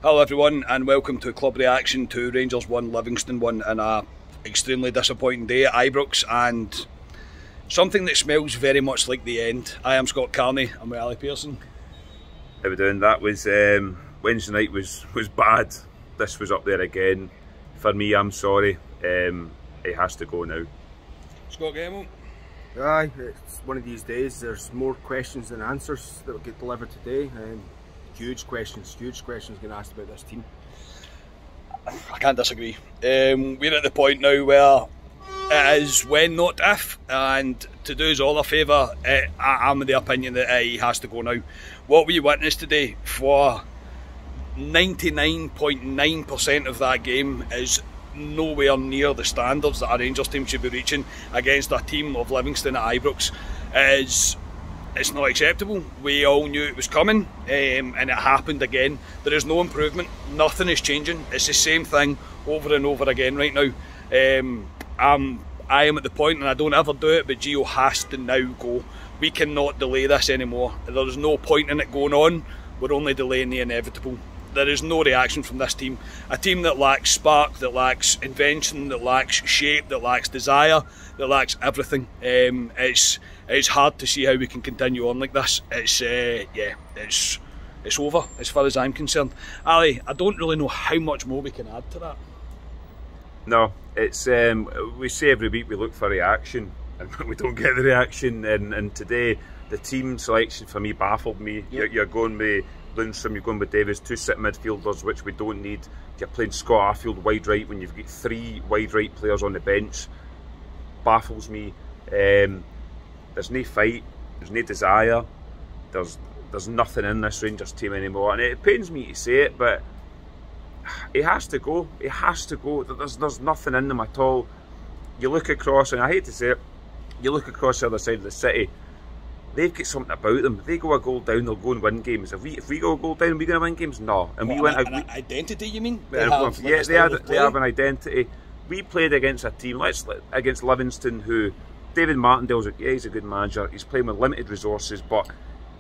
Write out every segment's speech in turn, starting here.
Hello everyone and welcome to Club Reaction to Rangers 1, Livingston 1 in a extremely disappointing day at Ibrox, and something that smells very much like the end. I am Scott Carney, I'm with Ali Pearson. How we doing? That was Wednesday night was bad. This was up there again. For me, I'm sorry. It has to go now. Scott Gemmell. Aye, it's one of these days. There's more questions than answers that will get delivered today. Huge questions getting asked about this team. I can't disagree. We're at the point now where it is when, not if, and to do us all a favour, I'm of the opinion that he has to go now. What we witnessed today for 99.9% of that game is nowhere near the standards that a Rangers team should be reaching against a team of Livingston at Ibrox. It's not acceptable. We all knew it was coming, and it happened again. There is no improvement, nothing is changing. It's the same thing over and over again right now. I am at the point, and I don't ever do it, but Gio has to now go. We cannot delay this anymore. There's no point in it going on. We're only delaying the inevitable. There is no reaction from this team. A team that lacks spark, that lacks invention, that lacks shape, that lacks desire, that lacks everything. It's hard to see how we can continue on like this. It's over as far as I'm concerned. Ali, I don't really know how much more we can add to that. No, it's we say every week we look for reaction and we don't get the reaction. And today the team selection for me baffled me. Yep. You're going with Lundstrom, you're going with Davies, two sit midfielders which we don't need. You're playing Scott Arfield wide right when you've got three wide right players on the bench. Baffles me. There's no fight, there's no desire, there's nothing in this Rangers team anymore, and it pains me to say it, but it has to go. It has to go. There's nothing in them at all. You look across, and I hate to say it, you look across the other side of the city, they've got something about them. They go a goal down, they'll go and win games. If we go a goal down, are we going to win games? No. And what, we went. An identity, you mean? They have an identity. We played against a team, against Livingston, who David Martindale's he's a good manager. He's playing with limited resources, but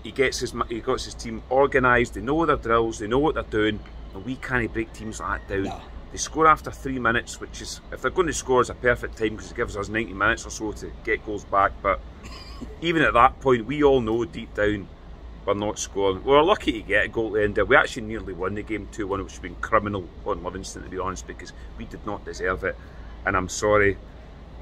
he got his team organised. They know their drills, they know what they're doing, and we can't break teams like that down. No. They score after 3 minutes, which is, if they're going to score, it's a perfect time because it gives us 90 minutes or so to get goals back. But even at that point, we all know deep down we're not scoring. We were lucky to get a goal at the end there. We actually nearly won the game 2-1, which would have been criminal on Livingston, to be honest, because we did not deserve it. And I'm sorry,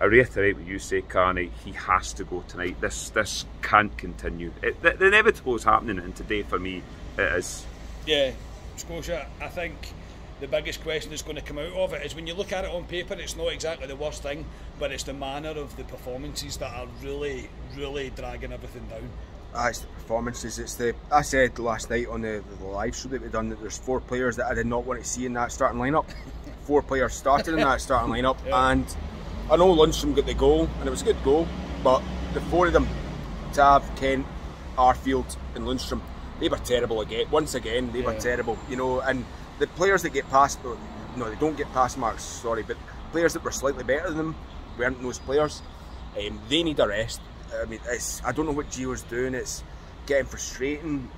I reiterate what you say, Carney, he has to go tonight. This can't continue. The inevitable is happening, and today for me it is. Yeah, Scotia, I think the biggest question that's going to come out of it is when you look at it on paper, it's not exactly the worst thing, but it's the manner of the performances that are really, really dragging everything down. It's the performances. I said last night on the live show that we've done that there's 4 players that I did not want to see in that starting lineup. 4 players started in that starting lineup, yeah. And I know Lundstrom got the goal, and it was a good goal, but the 4 of them, Tav, Kent, Arfield and Lundstrom, they were terrible again. Once again, they were terrible, you know. And the players that get past, no, they don't get pass marks, sorry, but players that were slightly better than them weren't those players. They need a rest. I mean, I don't know what Gio's doing. It's getting frustrating.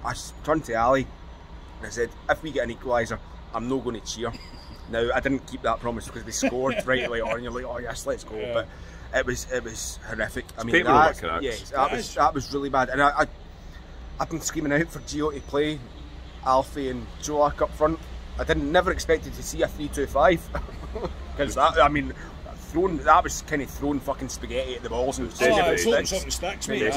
I turned to Ali and I said, if we get an equaliser, I'm not going to cheer. Now, I didn't keep that promise because they scored right away on. You're like, oh yes, let's go. Yeah. But it was horrific. I mean, that was really bad. And I've been screaming out for Gio to play Alfie and Jolak up front. I never expected to see a 3-2-5 because that was kind of throwing fucking spaghetti at the balls and something sticks, mate.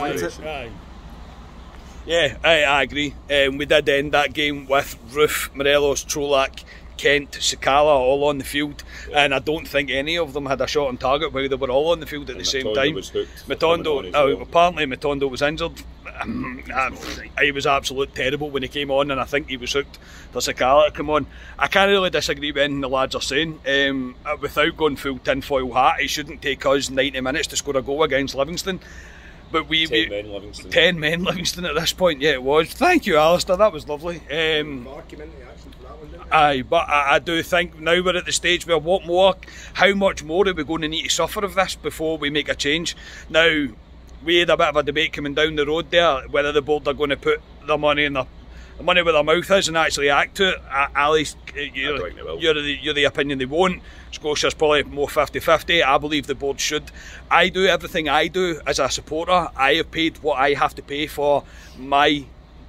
Yeah, I agree. We did end that game with Roof, Morelos, Trolak, Kent, Sakala all on the field, and I don't think any of them had a shot on target while they were all on the field at the same time. Matondo, apparently Matondo was injured. He was absolutely terrible when he came on, and I think he was hooked for Sakala to come on. I can't really disagree with anything the lads are saying. Without going full tinfoil hat, he shouldn't take us 90 minutes to score a goal against Livingston. But 10 men Livingston at this point, yeah, it was. Thank you, Alistair, that was lovely. Aye, but I do think now we're at the stage where how much more are we going to need to suffer of this before we make a change? Now, we had a bit of a debate coming down the road there whether the board are going to put their money in money where their mouth is and actually act to it. Ali's, you're the opinion they won't. Scotia's probably more 50-50. I believe the board should. I do everything I do as a supporter. I have paid what I have to pay for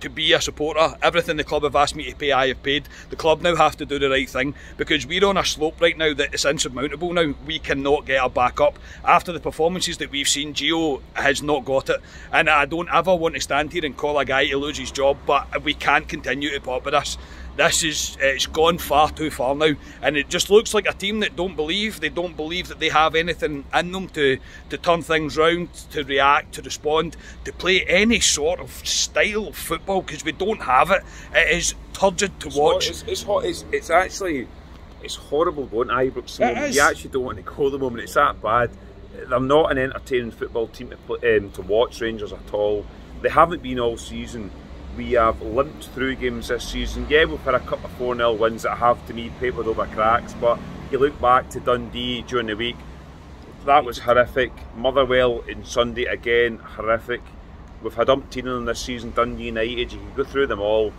to be a supporter. Everything the club have asked me to pay, I have paid. The club now have to do the right thing, because we're on a slope right now that is insurmountable now. We cannot get our back up. After the performances that we've seen, Gio has not got it. And I don't ever want to stand here and call a guy to lose his job, but we can't continue to pop with this. It's gone far too far now, and it just looks like a team that don't believe that they have anything in them to turn things round, to react, to respond, to play any sort of style of football, because we don't have it. It is turgid to watch. It's actually horrible going to Ibrox. You actually don't want to go the moment. It's that bad. They're not an entertaining football team to watch, Rangers, at all. They haven't been all season. We have limped through games this season. Yeah, we've had a couple of 4-0 wins that have, to me, papered over cracks, but you look back to Dundee during the week, that was horrific. Motherwell in Sunday, again, horrific. We've had umpteen of them this season. Dundee United, you can go through them all.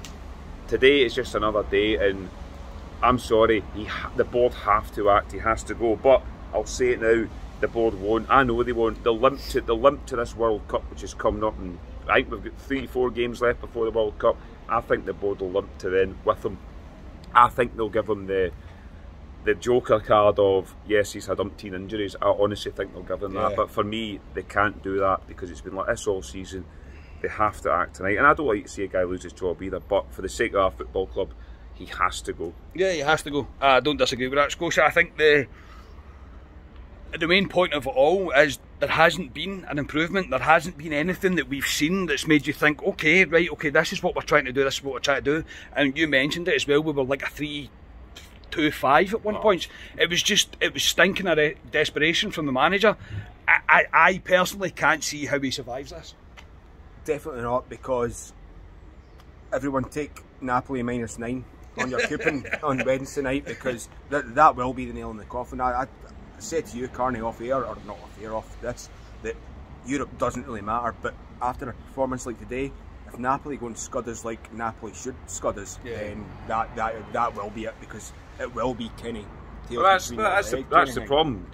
Today is just another day, and I'm sorry, the board have to act. He has to go, but I'll say it now, the board won't. I know they won't. They'll limp to this World Cup, which is coming up, and I think we've got 3-4 games left before the World Cup. I think the board will limp to then with him. I think they'll give him the joker card of, yes, he's had umpteen injuries. I honestly think they'll give him that. But for me, they can't do that, because it's been like this all season. They have to act tonight. And I don't like to see a guy lose his job either, but for the sake of our football club, he has to go. Yeah, he has to go. I don't disagree with that, Scotia. I think the main point of it all is there hasn't been an improvement. There hasn't been anything that we've seen that's made you think, okay, right, okay, this is what we're trying to do, this is what we're trying to do. And you mentioned it as well, we were like a 3-2-5 at one point. It was stinking of desperation from the manager. I personally can't see how he survives this. Definitely not, because everyone take Napoli -9 on your coupon on Wednesday night, because that will be the nail in the coffin. I said to you, Carney, off air, or not off air, off this, that Europe doesn't really matter, but after a performance like today, if Napoli go and scud us like Napoli should scud us, then that will be it, because it will be Kenny. Well, that's the problem.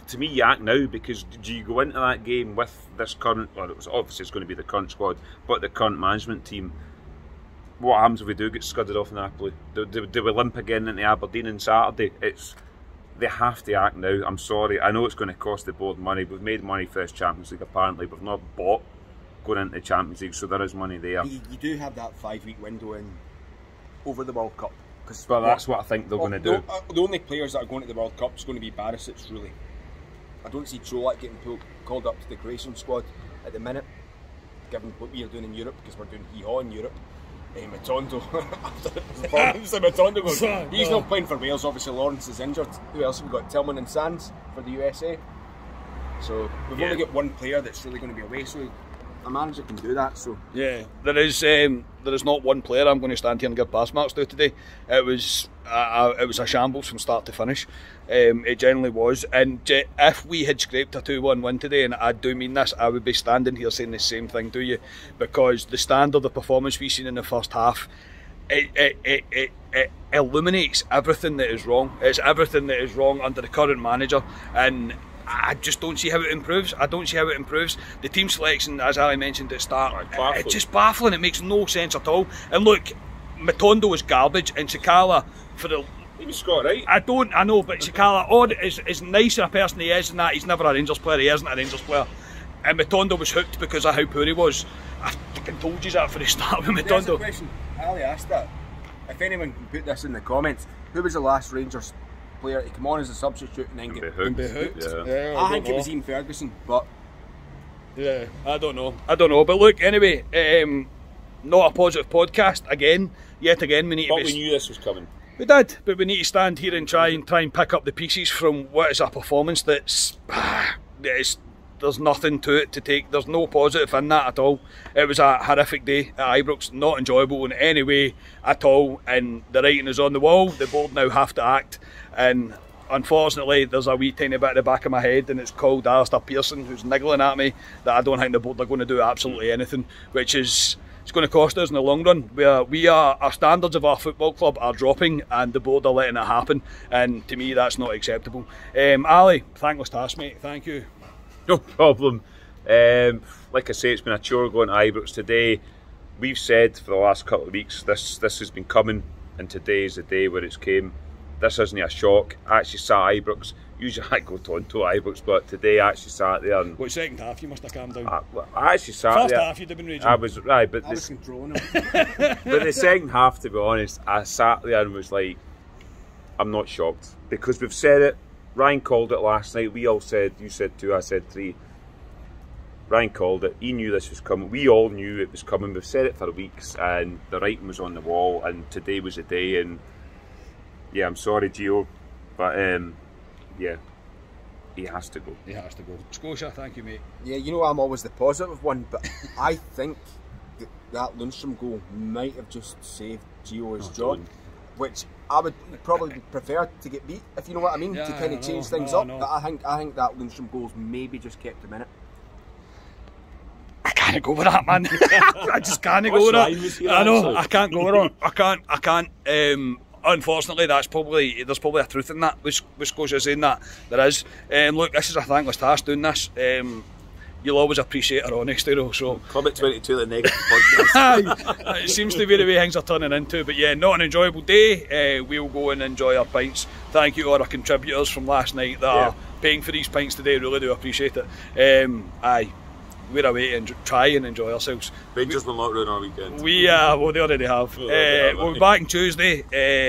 To me, you act now, because do you go into that game with this current, well, it's going to be the current squad, but the current management team, what happens if we do get scudded off Napoli? Do we limp again into Aberdeen on Saturday? They have to act now. I'm sorry. I know it's going to cost the board money. We've made money for this Champions League, apparently. We've not bought going into the Champions League, so there is money there. You do have that 5-week window in over the World Cup. But that's what I think they're going to do. The only players that are going to the World Cup is going to be Barisic, really. I don't see Trolak getting called up to the Croatian squad at the minute, given what we are doing in Europe, because we're doing hee-haw in Europe. Matondo, after the performance of Matondo goes, he's not playing for Wales. Obviously Lawrence is injured. Who else have we got? Tillman and Sands for the USA. So we've only got one player that's really going to be away, so a manager can do that. So yeah, there is not one player I'm going to stand here and give pass marks to today. It was a shambles from start to finish. It genuinely was, and if we had scraped a 2-1 win today, and I do mean this, I would be standing here saying the same thing to you, because the standard of performance we've seen in the first half, it illuminates everything that is wrong. It's everything that is wrong under the current manager, and I just don't see how it improves. I don't see how it improves. The team selection, as Ali mentioned at the start, it's just baffling. It makes no sense at all. And look, Matondo was garbage, and Sakala, for the... He was Scott, right? I know, but Sakala, as nice a person he is and that, he's never a Rangers player, he isn't a Rangers player. And Matondo was hooked because of how poor he was. I fucking told you that for the start with Matondo. There's a question, Ali asked that. If anyone can put this in the comments, who was the last Rangers player to come on as a substitute and then get hooked? Yeah, I think it was Ian Ferguson, but yeah, I don't know. But look, anyway, not a positive podcast yet again. We need. But we knew this was coming. We did, but we need to stand here and try and pick up the pieces from what is a performance that's there's nothing to it to take. There's no positive in that at all. It was a horrific day at Ibrox, not enjoyable in any way at all, and the writing is on the wall. The board now have to act, and unfortunately there's a wee tiny bit at the back of my head, and it's called Alistair Pearson, who's niggling at me that I don't think the board are going to do absolutely anything, which is it's going to cost us in the long run. Our standards of our football club are dropping, and the board are letting it happen. And to me, that's not acceptable. Ali, thankless task, mate. Thank you. No problem. Like I say, it's been a chore going to Ibrox today. We've said for the last couple of weeks this has been coming, and today is the day where it's came. This isn't a shock. I actually sat at Ibrox. Usually I go to Ibrox, but today I actually sat there. And what, second half you must have calmed down? I actually sat First there. First half you'd have been raging. I was right, but I was controlling it. But the second half, to be honest, I sat there and was like, I'm not shocked, because we've said it. Ryan called it last night. We all said, you said 2, I said 3. Ryan called it. He knew this was coming. We all knew it was coming. We've said it for weeks, and the writing was on the wall. And today was the day. And yeah, I'm sorry, Gio, but yeah, he has to go. He has to go. Scotia, thank you, mate. Yeah, you know I'm always the positive one, but I think that Lundstrom goal might have just saved Gio's job, which I would probably prefer to get beat, if you know what I mean, to kind of change things up. But I think that Lundstrom goal's maybe just kept him in it. I can't go with that, man. I just can't go with that. I know, I can't go with it. I can't. Unfortunately, there's probably a truth in that. With Scotia saying that, there is. Look, this is a thankless task doing this. You'll always appreciate our honesty, though. So Club at 22, the negative podcast. It seems to be the way things are turning into. But yeah, not an enjoyable day. We'll go and enjoy our pints. Thank you to all our contributors from last night that are paying for these pints today. Really do appreciate it. We're away to try and enjoy ourselves. Rangers will not ruin our weekend. Well, they already have. We'll be back on Tuesday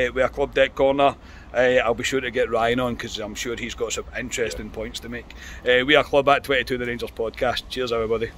with a Club Deck Corner. I'll be sure to get Ryan on, because I'm sure he's got some interesting points to make. We are Club at 22, the Rangers podcast. Cheers, everybody.